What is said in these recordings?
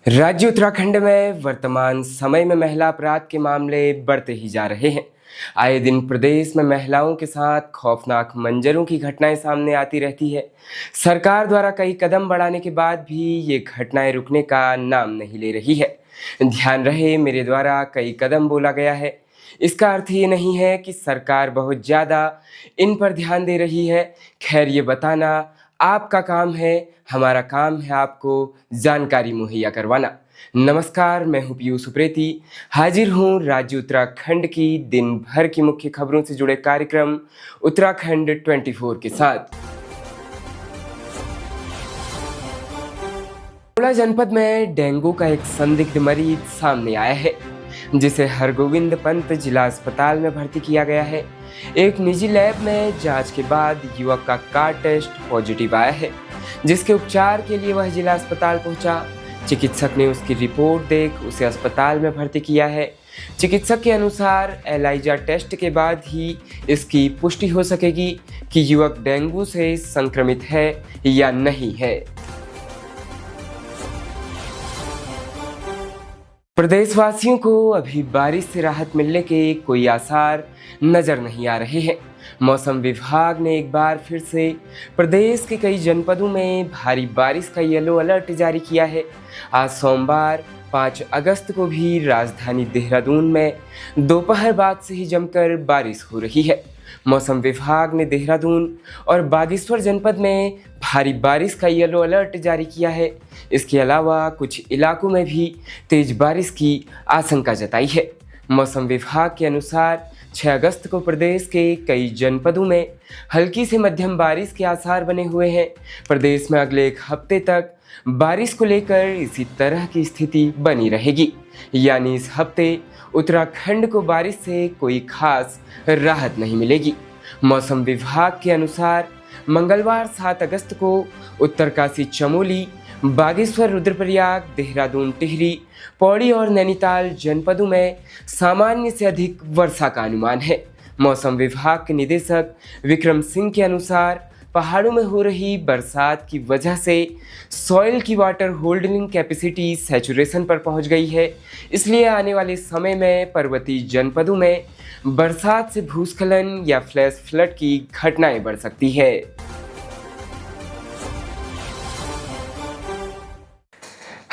राज्य उत्तराखंड में वर्तमान समय में महिला अपराध के मामले बढ़ते ही जा रहे हैं। आए दिन प्रदेश में महिलाओं के साथ खौफनाक मंजरों की घटनाएं सामने आती रहती है। सरकार द्वारा कई कदम बढ़ाने के बाद भी ये घटनाएं रुकने का नाम नहीं ले रही है। ध्यान रहे, मेरे द्वारा कई कदम बोला गया है। इसका अर्थ ये नहीं है कि सरकार बहुत ज़्यादा इन पर ध्यान दे रही है। खैर, ये बताना आपका काम है, हमारा काम है आपको जानकारी मुहैया करवाना। नमस्कार, मैं हूं पीयूष उप्रेती, हाजिर हूं राज्य उत्तराखंड की दिन भर की मुख्य खबरों से जुड़े कार्यक्रम उत्तराखंड 24 के साथ। अल्मोड़ा जनपद में डेंगू का एक संदिग्ध मरीज सामने आया है, जिसे हरगोविंद पंत जिला अस्पताल में भर्ती किया गया है। एक निजी लैब में जांच के बाद युवक का कार टेस्ट पॉजिटिव आया है, जिसके उपचार के लिए वह जिला अस्पताल पहुंचा। चिकित्सक ने उसकी रिपोर्ट देख उसे अस्पताल में भर्ती किया है। चिकित्सक के अनुसार एलाइजा टेस्ट के बाद ही इसकी पुष्टि हो सकेगी कि युवक डेंगू से संक्रमित है या नहीं है। प्रदेशवासियों को अभी बारिश से राहत मिलने के कोई आसार नजर नहीं आ रहे हैं। मौसम विभाग ने एक बार फिर से प्रदेश के कई जनपदों में भारी बारिश का येलो अलर्ट जारी किया है। आज सोमवार 5 अगस्त को भी राजधानी देहरादून में दोपहर बाद से ही जमकर बारिश हो रही है। मौसम विभाग ने देहरादून और बागेश्वर जनपद में भारी बारिश का येलो अलर्ट जारी किया है। इसके अलावा कुछ इलाकों में भी तेज बारिश की आशंका जताई है। मौसम विभाग के अनुसार 6 अगस्त को प्रदेश के कई जनपदों में हल्की से मध्यम बारिश के आसार बने हुए हैं। प्रदेश में अगले एक हफ्ते तक बारिश को लेकर इसी तरह की स्थिति बनी रहेगी, यानी इस हफ्ते उत्तराखंड को बारिश से कोई खास राहत नहीं मिलेगी। मौसम विभाग के अनुसार मंगलवार 7 अगस्त को उत्तरकाशी, चमोली, बागेश्वर, रुद्रप्रयाग, देहरादून, टिहरी, पौड़ी और नैनीताल जनपदों में सामान्य से अधिक वर्षा का अनुमान है। मौसम विभाग के निदेशक विक्रम सिंह के अनुसार पहाड़ों में हो रही बरसात की वजह से सॉइल की वाटर होल्डिंग कैपेसिटी सैचुरेशन पर पहुंच गई है। इसलिए आने वाले समय में पर्वतीय जनपदों में बरसात से भूस्खलन या फ्लैश फ्लड की घटनाएं बढ़ सकती है।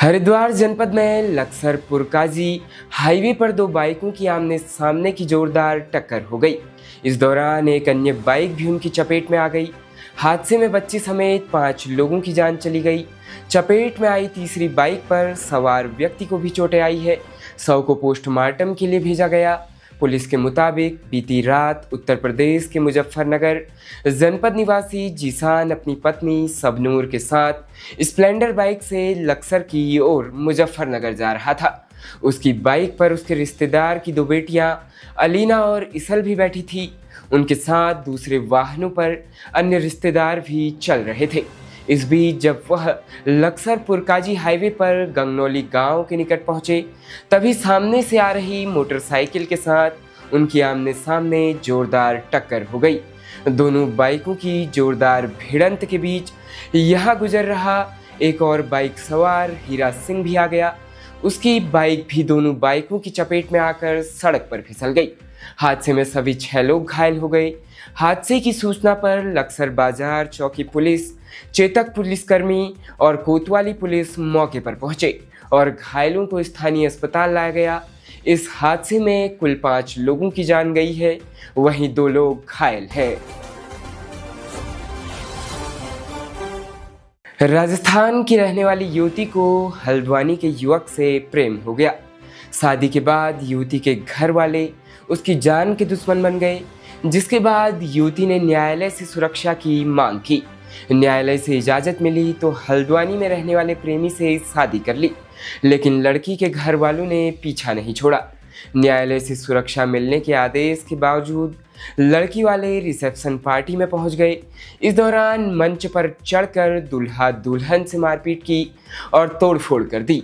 हरिद्वार जनपद में लक्सर पुरकाजी हाईवे पर 2 बाइकों की आमने सामने की जोरदार टक्कर हो गई। इस दौरान एक अन्य बाइक भी उनकी चपेट में आ गई। हादसे में बच्ची समेत 5 लोगों की जान चली गई। चपेट में आई तीसरी बाइक पर सवार व्यक्ति को भी चोटें आई है। शव को पोस्टमार्टम के लिए भेजा गया। पुलिस के मुताबिक बीती रात उत्तर प्रदेश के मुजफ्फरनगर जनपद निवासी जीसान अपनी पत्नी सबनूर के साथ स्प्लेंडर बाइक से लक्सर की ओर मुजफ्फरनगर जा रहा था। उसकी बाइक पर उसके रिश्तेदार की 2 बेटियां अलीना और इसल भी बैठी थी। उनके साथ दूसरे वाहनों पर अन्य रिश्तेदार भी चल रहे थे। इस बीच जब वह लक्सर पुरकाजी हाईवे पर गंगनौली गांव के निकट पहुंचे, तभी सामने से आ रही मोटरसाइकिल के साथ उनकी आमने सामने जोरदार टक्कर हो गई। दोनों बाइकों की जोरदार भिड़ंत के बीच यहाँ गुजर रहा एक और बाइक सवार हीरा सिंह भी आ गया। उसकी बाइक भी दोनों बाइकों की चपेट में आकर सड़क पर फिसल गई। हादसे में सभी 6 लोग घायल हो गए। हादसे की सूचना पर लक्सर बाजार चौकी पुलिस, चेतक पुलिसकर्मी और कोतवाली पुलिस मौके पर पहुंचे और घायलों को स्थानीय अस्पताल लाया गया। इस हादसे में कुल 5 लोगों की जान गई है, वहीं 2 लोग घायल हैं। राजस्थान की रहने वाली युवती को हल्द्वानी के युवक से प्रेम हो गया। शादी के बाद युवती के घर वाले उसकी जान के दुश्मन बन गए, जिसके बाद युवती ने न्यायालय से सुरक्षा की मांग की। न्यायालय से इजाज़त मिली तो हल्द्वानी में रहने वाले प्रेमी से शादी कर ली, लेकिन लड़की के घर वालों ने पीछा नहीं छोड़ा। न्यायालय से सुरक्षा मिलने के आदेश के बावजूद लड़की वाले रिसेप्शन पार्टी में पहुंच गए। इस दौरान मंच पर चढ़कर दूल्हा दुल्हन से मारपीट की और तोड़फोड़ कर दी।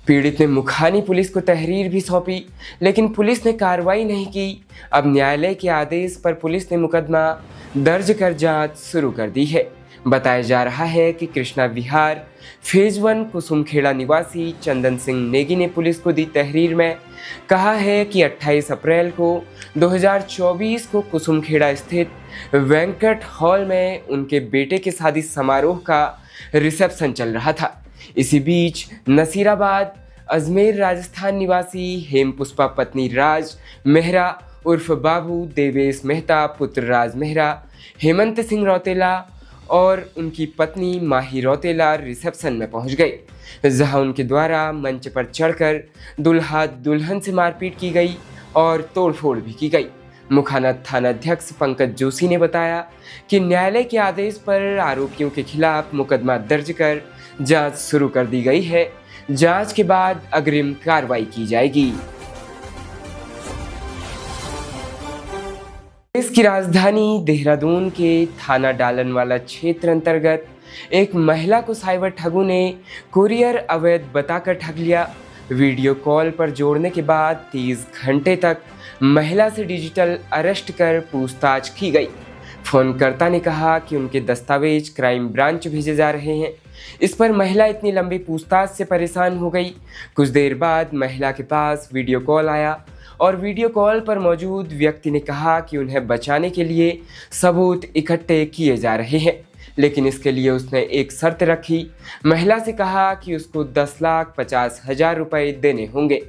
पीड़ित ने मुखानी पुलिस को तहरीर भी सौंपी, लेकिन पुलिस ने कार्रवाई नहीं की। अब न्यायालय के आदेश पर पुलिस ने मुकदमा दर्ज कर जांच शुरू कर दी है। बताया जा रहा है कि कृष्णा विहार फेज 1 कुसुमखेड़ा निवासी चंदन सिंह नेगी ने पुलिस को दी तहरीर में कहा है कि 28 अप्रैल को 2024 को कुसुमखेड़ा स्थित वेंकट हॉल में उनके बेटे के शादी समारोह का रिसेप्शन चल रहा था। इसी बीच नसीराबाद अजमेर राजस्थान निवासी हेम पुष्पा पत्नी राज मेहरा उर्फ बाबू देवेश मेहता पुत्र राज मेहरा हेमंत सिंह रौतेला और उनकी पत्नी माही रौतेला रिसेप्शन में पहुंच गए, जहां उनके द्वारा मंच पर चढ़कर दुल्हा दुल्हन से मारपीट की गई और तोड़फोड़ भी की गई। मुखाना थानाध्यक्ष पंकज जोशी ने बताया कि न्यायालय के आदेश पर आरोपियों के खिलाफ मुकदमा दर्ज कर जांच शुरू कर दी गई है। जांच के बाद अग्रिम कार्रवाई की जाएगी। देश की राजधानी देहरादून के थाना डालनवाला क्षेत्र अंतर्गत एक महिला को साइबर ठगों ने कुरियर अवैध बताकर ठग लिया। वीडियो कॉल पर जोड़ने के बाद 30 घंटे तक महिला से डिजिटल अरेस्ट कर पूछताछ की गई। फोनकर्ता ने कहा कि उनके दस्तावेज क्राइम ब्रांच भेजे जा रहे हैं। इस पर महिला इतनी लंबी पूछताछ से परेशान हो गई। कुछ देर बाद महिला के पास वीडियो कॉल आया और वीडियो कॉल पर मौजूद व्यक्ति ने कहा कि उन्हें बचाने के लिए सबूत इकट्ठे किए जा रहे हैं, लेकिन इसके लिए उसने एक शर्त रखी। महिला से कहा कि उसको 10,50,000 रुपये देने होंगे।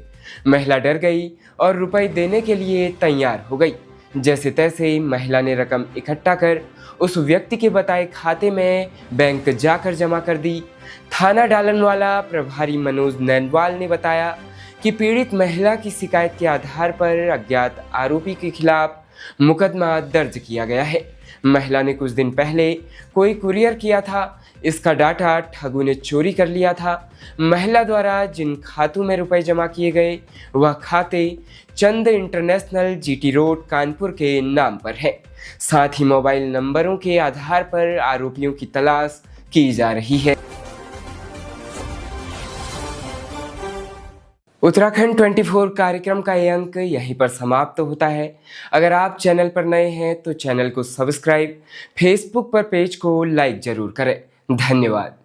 महिला डर गई और रुपए देने के लिए तैयार हो गई। जैसे तैसे महिला ने रकम इकट्ठा कर उस व्यक्ति के बताए खाते में बैंक जाकर जमा कर दी। थाना डालनवाला प्रभारी मनोज नैनवाल ने बताया कि पीड़ित महिला की शिकायत के आधार पर अज्ञात आरोपी के खिलाफ मुकदमा दर्ज किया गया है। महिला ने कुछ दिन पहले कोई कुरियर किया था, इसका डाटा ठगों ने चोरी कर लिया था। महिला द्वारा जिन खातों में रुपए जमा किए गए वह खाते चंद इंटरनेशनल जीटी रोड कानपुर के नाम पर है। साथ ही मोबाइल नंबरों के आधार पर आरोपियों की तलाश की जा रही है। उत्तराखंड 24 कार्यक्रम का ये अंक यहीं पर समाप्त होता है। अगर आप चैनल पर नए हैं तो चैनल को सब्सक्राइब, फेसबुक पर पेज को लाइक जरूर करें। धन्यवाद।